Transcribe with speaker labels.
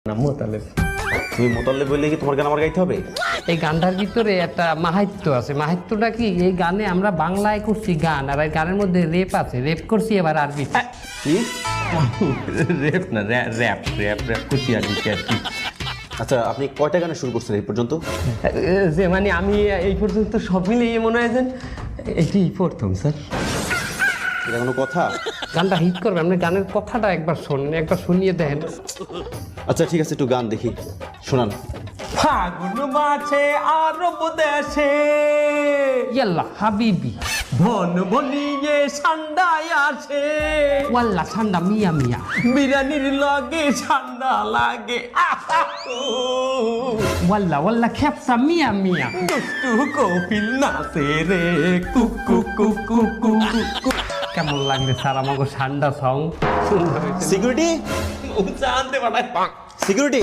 Speaker 1: নাম মোতালেব।
Speaker 2: তুমি মোতাল্লেব বললে কি তোমার গান আমার গাইতে হবে?
Speaker 1: এই গানটার ভিতরে একটা মাহাত্ম্য আছে। মাহাত্ম্যটা কি, এই গানে আমরা বাংলায় করছি গান, আর এই গানের মধ্যে রেপ আছে, রেপ করছি এবার আরবি।
Speaker 2: কি?
Speaker 3: র্যাপ না, র্যাপ র্যাপ র্যাপ করছি আর কি।
Speaker 2: আচ্ছা, আপনি কয়টা গানে শুরু করছেন এই পর্যন্ত?
Speaker 3: যে মানে আমি এই পর্যন্ত সব মিলিয়ে মনে হয় যেন এটি প্রথম স্যার।
Speaker 2: এটা কোনো কথা?
Speaker 1: গানটা হিট করবে, আপনি গানের কথাটা একবার শোনেন, একবার শুনিয়ে দেন।
Speaker 2: আচ্ছা ঠিক আছে, একটু গান দেখি, শোনান।
Speaker 3: ফাগুন মাছে আরব দেশে
Speaker 1: ইয়াল্লা হাবিবি
Speaker 3: ভন ভনিয়ে ঠান্ডায় আসে,
Speaker 1: ওয়াল্লা ঠান্ডা মিয়া মিয়া,
Speaker 3: বিরিয়ানির লগে ঠান্ডা লাগে,
Speaker 1: ওয়াল্লা ওয়াল্লা খেপসা মিয়া মিয়া।
Speaker 3: দুষ্টু কপিল নাচে রে কুকু কুকু কুকু।
Speaker 1: কেমন লাগবে স্যার আমাকে ঠান্ডা সং? সুন্দর হয়েছে।
Speaker 2: সিকিউরিটি,
Speaker 3: জানতে পারায়
Speaker 2: সিকিউরিটি।